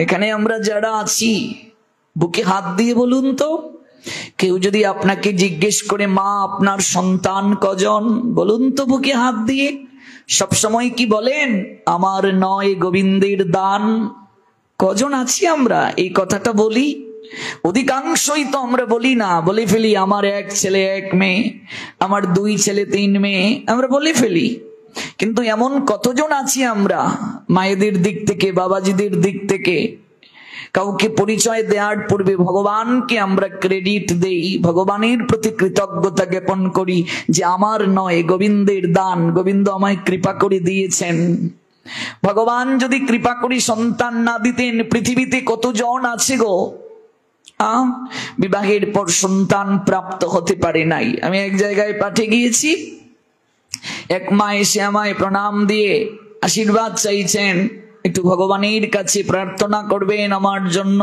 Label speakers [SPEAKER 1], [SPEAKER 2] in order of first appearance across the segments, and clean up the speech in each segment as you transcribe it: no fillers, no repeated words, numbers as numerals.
[SPEAKER 1] এখানে আমরা যারা আছি বুকে হাত দিয়ে বলুন তো, কেউ যদি আপনাকে জিজ্ঞেস করে মা আপনার সন্তান কজন, বলুন তো বুকে হাত দিয়ে। সব সময় কি বলেন? আমার নয় গোবিন্দের দান। কজন আছি আমরা এই কথাটা বলি? অধিকাংশই তো আমরা বলি না, বলে ফেলি আমার এক ছেলে এক মেয়ে, আমার দুই ছেলে তিন মেয়ে, আমরা বলে ফেলি। কিন্তু এমন কতজন আছি আমরা মায়েদের দিক থেকে, বাবাজিদের দিক থেকে কাউকে পরিচয় দেওয়ার পূর্বে ভগবানকে আমরা ক্রেডিট দেই, ভগবানের প্রতি কৃতজ্ঞতা জ্ঞাপন করি যে আমার নয় গোবিন্দের দান, গোবিন্দ আমায় কৃপা করে দিয়েছেন। ভগবান যদি কৃপা করে সন্তান না দিতেন, পৃথিবীতে কতজন আছে গো বিবাহের পর সন্তান প্রাপ্ত হতে পারে নাই। আমি এক জায়গায় পাঠে গিয়েছি, এক মা এসে আমায় প্রণাম দিয়ে আশীর্বাদ চাইছেন, একটু ভগবানের কাছে প্রার্থনা করবেন আমার জন্য,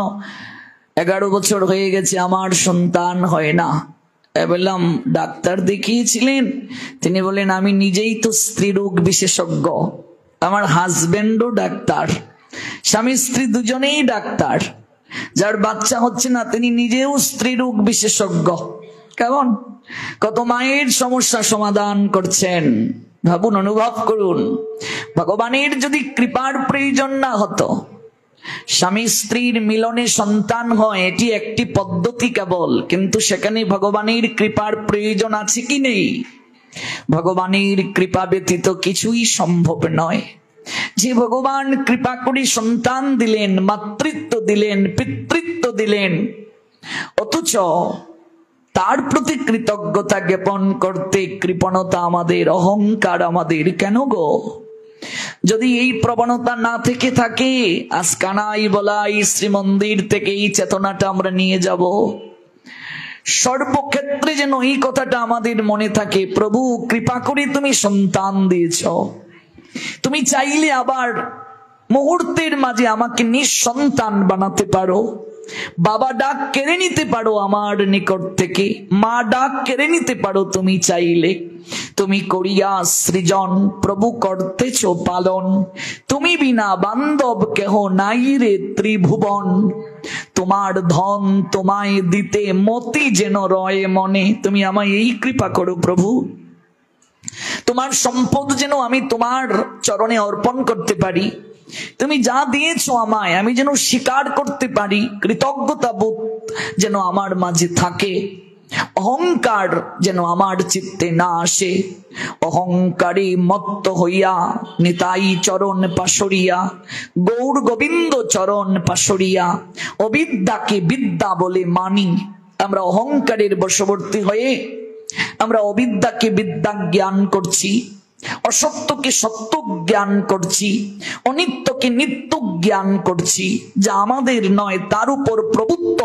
[SPEAKER 1] 11 বছর হয়ে গেছে আমার সন্তান হয় না। বললাম ডাক্তার দেখিয়েছিলেন? তিনি বলেন আমি নিজেই তো স্ত্রী রোগ বিশেষজ্ঞ, আমার হাজবেন্ডও ডাক্তার, স্বামী স্ত্রী দুজনেই ডাক্তার, যার বাচ্চা হচ্ছে না তিনি নিজেও স্ত্রী রোগ বিশেষজ্ঞ। কেমন কত মায়ের সমস্যা সমাধান করছেন, ভাবুন, অনুভব করুন। ভগবানের যদি কৃপার প্রয়োজন না হতো, স্বামী স্ত্রীর মিলনে সন্তান হয় এটি একটি পদ্ধতি কেবল, কিন্তু সেখানে ভগবানের কৃপার প্রয়োজন আছে কি নেই? ভগবানের কৃপা ব্যতীত কিছুই সম্ভব নয়। যে ভগবান কৃপা করে সন্তান দিলেন, মাতৃত্ব দিলেন, পিতৃত্ব দিলেন, অথচ তার প্রতি কৃতজ্ঞতা জ্ঞাপন করতে কৃপণতা আমাদের, অহংকার আমাদের কেন গো? যদি এই প্রবণতা না থেকে থাকে, আজ কানাই বলাই শ্রীমন্দির থেকে এই চেতনাটা আমরা নিয়ে যাব। সর্বক্ষেত্রে যেন এই কথাটা আমাদের মনে থাকে, প্রভু কৃপা করে তুমি সন্তান দিয়েছ, তুমি চাইলে আবার মুহূর্তের মাঝে আমাকে নিঃসন্তান বানাতে পারো, বাবা ডাক কেড়ে নিতে পারো আমার নিকট থেকে, মা ডাক কেড়ে নিতে পারো তুমি চাইলে। তুমি করিয়া সৃজন প্রভু করতেছ পালন, তুমি বিনা বান্ধব কেহ নাই রে ত্রিভুবন। তোমার ধন তোমায় দিতে মতি যেন রয়ে মনে, তুমি আমায় এই কৃপা করো প্রভু। তোমার সম্পদ যেন আমি তোমার চরণে অর্পণ করতে পারি, তুমি যা দিয়েছো আমায় আমি যেন স্বীকার করতে পারি, কৃতজ্ঞতা বোধ যেন আমার মাঝে থাকে, অহংকার যেন আমার চিত্তে না আসে। অহংকারী মত্ত হইয়া নিতাই চরণ পাশরিয়া, গৌর গোবিন্দ চরণ পাশরিয়া, অবিদ্যাকে বিদ্যা বলে মানি। আমরা অহংকারের বশবর্তী হয়ে আমরা অবিদ্যাকে বিদ্যা জ্ঞান করছি, অসত্যকে সত্য জ্ঞান করছি, অনিত্যকে নিত্য জ্ঞান করছি, যা আমাদের নয় তার উপর প্রভুত্ব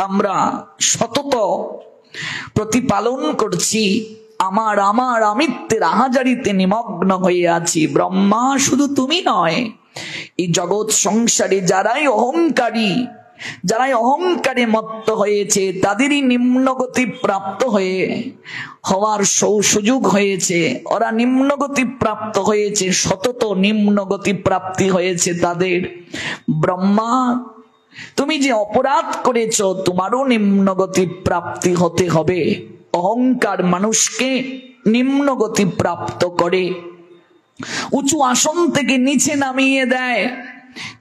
[SPEAKER 1] আমরা সতত প্রতিপালন করছি। আমার আমার আমিত্বের আহাজারিতে নিমগ্ন হয়ে আছি। ব্রহ্মা শুধু তুমি নয়, এই জগৎ সংসারে যারাই অহংকারী, যারাই অহংকারে মত্ত হয়েছে তাদেরই নিম্নগতি প্রাপ্ত হওয়ার সুযোগ হয়েছে, ওরা নিম্নগতি প্রাপ্ত হয়েছে, সতত নিম্নগতি প্রাপ্তি হয়েছে তাদের। ব্রহ্মা তুমি যে অপরাধ করেছ তোমারও নিম্নগতি প্রাপ্তি হতে হবে। অহংকার মানুষকে নিম্নগতি প্রাপ্ত করে, উঁচু আসন থেকে নিচে নামিয়ে দেয়।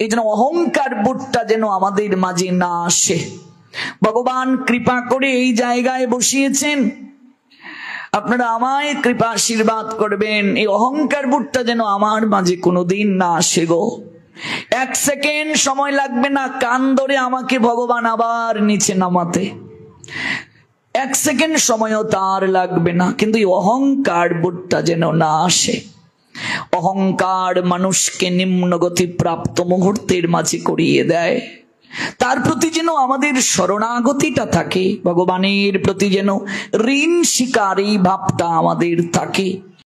[SPEAKER 1] এই জন্য অহংকার বোধটা যেন আমাদের মাঝে না আসে। ভগবান কৃপা করে এই জায়গায় বসিয়েছেন, আপনারা আমায় কৃপা আশীর্বাদ করবেন, এই অহংকার বোধটা যেন আমার মাঝে কোনোদিন না আসে গো। 1 সেকেন্ড সময় লাগবে না কান ধরে আমাকে ভগবান আবার নিচে নামাতে, 1 সেকেন্ড সময়ও তার লাগবে না, কিন্তু এই অহংকার বোধটা যেন না আসে। অহংকার মানুষকে নিম্নগতি প্রাপ্ত মুহূর্তের মাঝে করিয়ে দেয়। তার প্রতি যেন আমাদের শরণাগতিটা থাকে, ভগবানের প্রতি যেন ঋণ স্বীকার এই ভাবটা আমাদের থাকে।